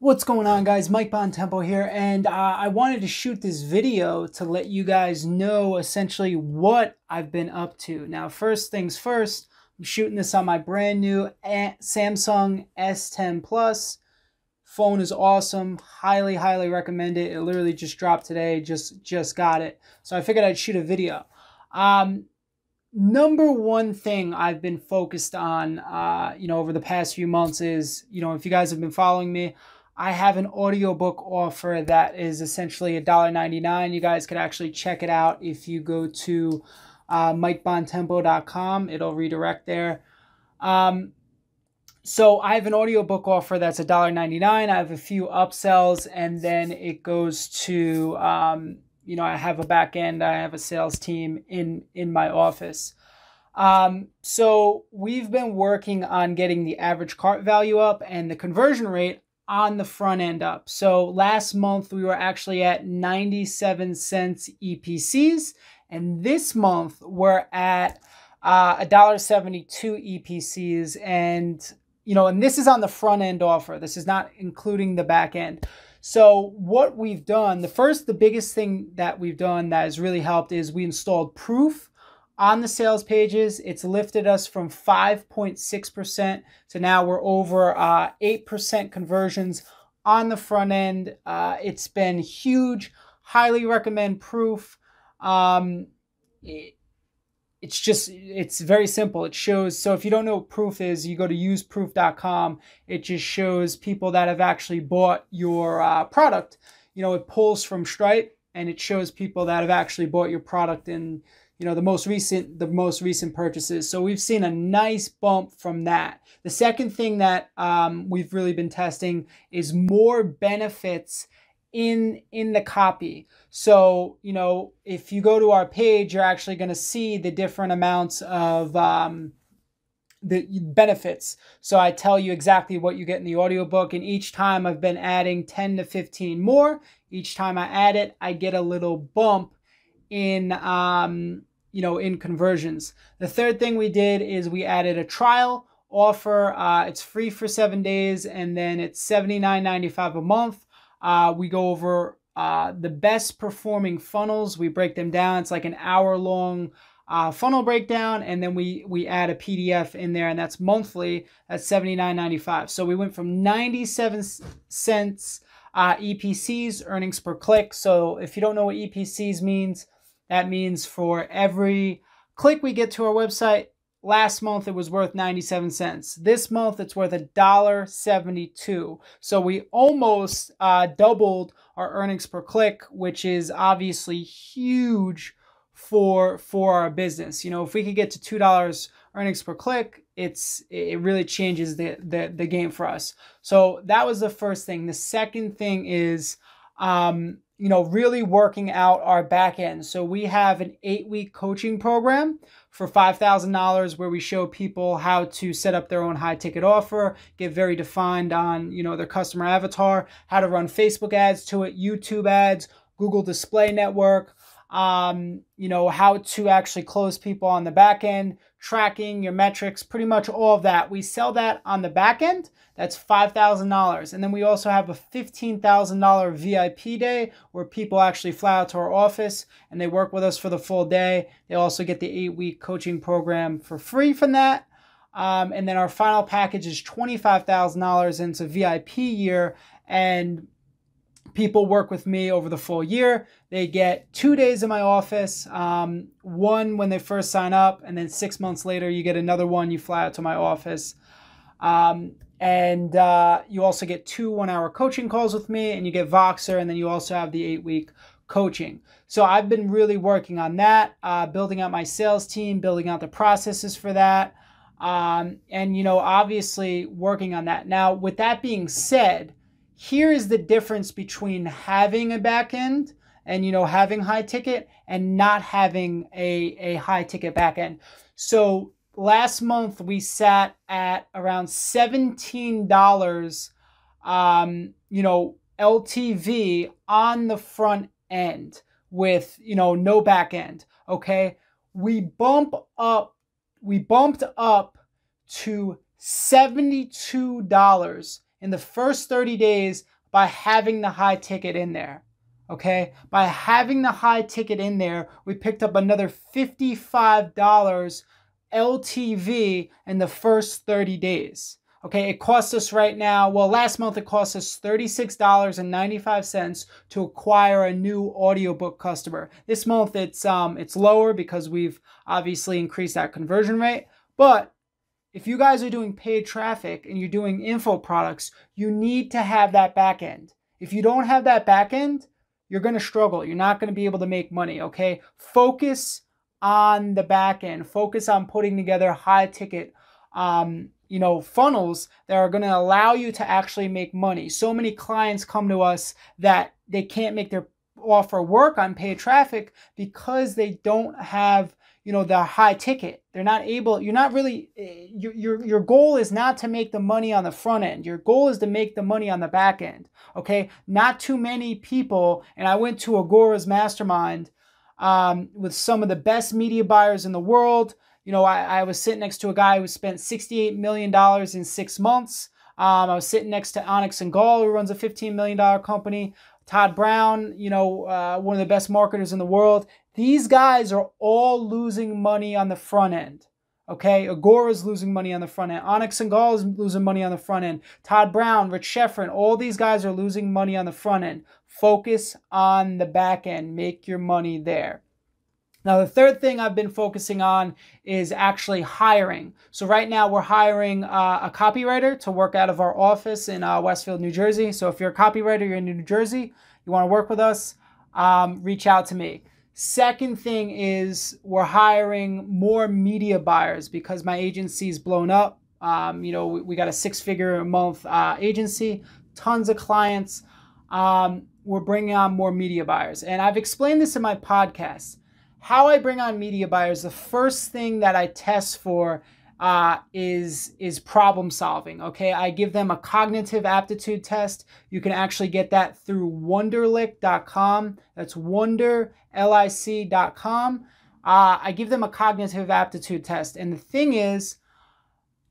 What's going on, guys? Mike Bontempo here, and I wanted to shoot this video to let you guys know essentially what I've been up to. Now, first things first, I'm shooting this on my brand new Samsung S10 Plus. Phone is awesome. Highly, highly recommend it. It literally just dropped today. Just got it. So I figured I'd shoot a video. Number one thing I've been focused on, over the past few months is, if you guys have been following me, I have an audiobook offer that is essentially $1.99. You guys could actually check it out if you go to mikebontempo.com. It'll redirect there. So I have an audiobook offer that's $1.99. I have a few upsells, and then it goes to, I have a back end. I have a sales team in my office. So we've been working on getting the average cart value up and the conversion rate on the front end up. So last month we were actually at 97 cents EPCs, and this month we're at $1.72 EPCs, and and this is on the front end offer. This is not including the back end. So what we've done, the biggest thing that we've done that has really helped is we installed proof on the sales pages. It's lifted us from 5.6% to now we're over 8% conversions on the front end. It's been huge. Highly recommend proof. It's very simple. It shows, so if you don't know what proof is, you go to useproof.com. It just shows people that have actually bought your product. It pulls from Stripe, and it shows people that have actually bought your product in the most recent purchases. So we've seen a nice bump from that. The second thing that we've really been testing is more benefits in the copy. So if you go to our page, you're actually going to see the different amounts of the benefits. So I tell you exactly what you get in the audiobook, and each time I've been adding 10 to 15 more. Each time I add it, I get a little bump in in conversions. The third thing we did is we added a trial offer. It's free for 7 days, and then it's $79.95 a month. We go over the best performing funnels. We break them down. It's like an hour-long funnel breakdown, and then we add a PDF in there, and that's monthly. That's $79.95. So we went from 97 cents EPCs, earnings per click. So if you don't know what EPCs means, that means for every click we get to our website, last month it was worth 97 cents. This month it's worth $1.72. So we almost doubled our earnings per click, which is obviously huge for our business. If we could get to $2 earnings per click, it really changes the game for us. So that was the first thing. The second thing is really working out our back end. So we have an 8-week coaching program for $5,000 where we show people how to set up their own high ticket offer, get very defined on, their customer avatar, how to run Facebook ads to it, YouTube ads, Google Display Network, how to actually close people on the back end, tracking your metrics, pretty much all of that. We sell that on the back end. That's $5,000. And then we also have a $15,000 VIP day where people actually fly out to our office and they work with us for the full day. They also get the 8-week coaching program for free from that. And then our final package is $25,000, and it's a VIP year, and people work with me over the full year. They get 2 days in my office, one when they first sign up, and then 6 months later you get another one. You fly out to my office. And you also get 2 one-hour coaching calls with me, and you get Voxer, and then you also have the 8-week coaching. So I've been really working on that, building out my sales team, building out the processes for that, and obviously working on that. Now, with that being said, here is the difference between having a back end and having high ticket and not having a high ticket back end. So last month we sat at around $17 LTV on the front end with no back end. Okay, we bumped up to $72 in the first 30 days by having the high ticket in there. Okay, by having the high ticket in there, we picked up another $55 LTV in the first 30 days. Okay, it cost us right now, well, last month it cost us $36.95 to acquire a new audiobook customer. This month it's lower because we've obviously increased that conversion rate. But if you guys are doing paid traffic and you're doing info products, you need to have that back end. If you don't have that back end, you're going to struggle. You're not going to be able to make money, okay? Focus on the back end. Focus on putting together high ticket, funnels that are going to allow you to actually make money. So many clients come to us that they can't make their offer work on paid traffic because they don't have, the high ticket. They're not able, you're not really, your goal is not to make the money on the front end. Your goal is to make the money on the back end. Okay. Not too many people. And I went to Agora's mastermind, with some of the best media buyers in the world. I was sitting next to a guy who spent $68 million in 6 months. I was sitting next to Onyx and Gall, who runs a $15 million company. Todd Brown, one of the best marketers in the world. These guys are all losing money on the front end. Okay, Agora's losing money on the front end. Onyx and Gall is losing money on the front end. Todd Brown, Rich Schefrin, all these guys are losing money on the front end. Focus on the back end. Make your money there. Now, the third thing I've been focusing on is actually hiring. So right now we're hiring a copywriter to work out of our office in Westfield, New Jersey. So if you're a copywriter, you're in New Jersey, you want to work with us, reach out to me. Second thing is we're hiring more media buyers because my agency's blown up. We got a 6-figure a month agency, tons of clients. We're bringing on more media buyers. And I've explained this in my podcast. How I bring on media buyers, the first thing that I test for is problem solving. Okay, I give them a cognitive aptitude test. You can actually get that through wonderlic.com. That's wonderlic.com. I give them a cognitive aptitude test. And the thing is,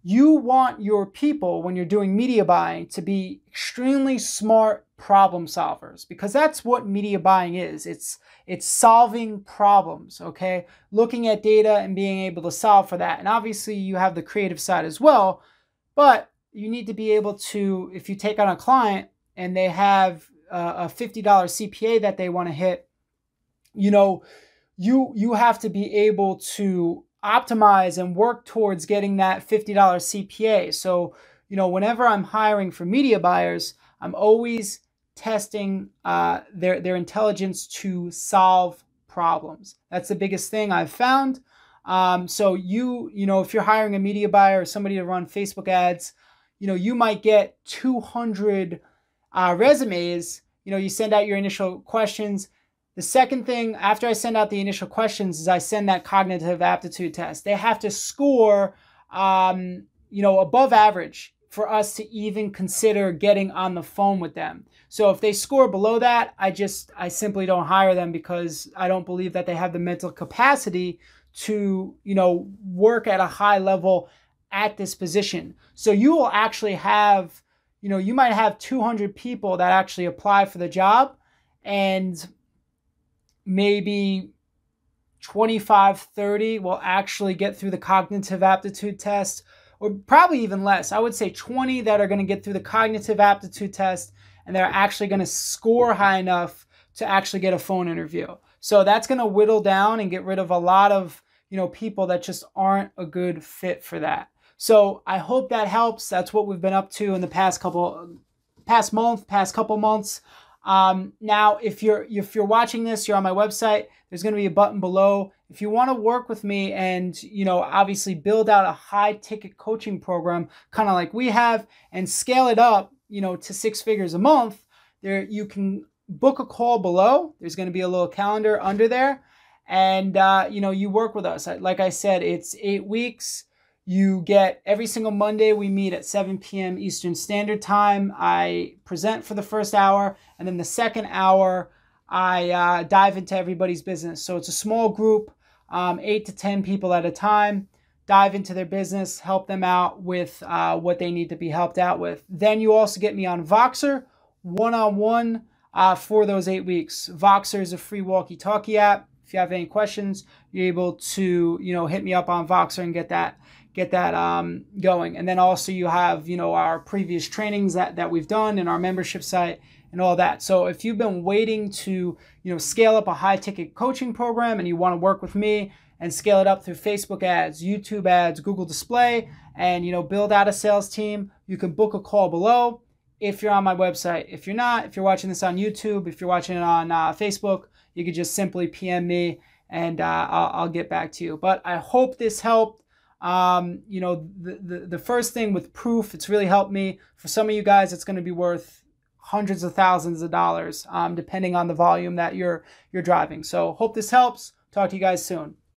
you want your people, when you're doing media buying, to be extremely smart problem solvers, because that's what media buying is. It's solving problems, okay? Looking at data and being able to solve for that. And obviously you have the creative side as well, but you need to be able to, if you take on a client and they have a $50 CPA that they want to hit, you have to be able to optimize and work towards getting that $50 CPA. So, whenever I'm hiring for media buyers, I'm always testing their intelligence to solve problems. That's the biggest thing I've found. So if you're hiring a media buyer or somebody to run Facebook ads, you might get 200 resumes. You send out your initial questions. The second thing, after I send out the initial questions, is I send that cognitive aptitude test. They have to score, above average for us to even consider getting on the phone with them. So if they score below that, I simply don't hire them because I don't believe that they have the mental capacity to, work at a high level at this position. So you will actually have, you might have 200 people that actually apply for the job, and maybe 25, 30 will actually get through the cognitive aptitude test, or probably even less. I would say 20 that are going to get through the cognitive aptitude test, and they're actually going to score high enough to actually get a phone interview. So that's going to whittle down and get rid of a lot of, people that just aren't a good fit for that. So I hope that helps. That's what we've been up to in the past couple months. Now, if you're watching this, you're on my website, there's going to be a button below. If you want to work with me and, obviously build out a high ticket coaching program, kind of like we have, and scale it up, to 6 figures a month, you can book a call below. There's going to be a little calendar under there, and, you work with us. Like I said, it's 8 weeks. You get every single Monday, we meet at 7 p.m. Eastern Standard Time. I present for the first hour, and then the second hour, I dive into everybody's business. So it's a small group, 8 to 10 people at a time, dive into their business, help them out with what they need to be helped out with. Then you also get me on Voxer, one-on-one for those 8 weeks. Voxer is a free walkie-talkie app. If you have any questions, you're able to, hit me up on Voxer and get that going. And then also you have, our previous trainings that we've done in our membership site and all that. So if you've been waiting to, scale up a high ticket coaching program and you want to work with me and scale it up through Facebook ads, YouTube ads, Google Display, and, build out a sales team, you can book a call below if you're on my website. If you're not, if you're watching this on YouTube, if you're watching it on Facebook, you could just simply PM me and I'll get back to you. But I hope this helped. The first thing with proof, it's really helped me. For some of you guys, it's going to be worth hundreds of thousands of dollars, depending on the volume that you're driving. So hope this helps. Talk to you guys soon.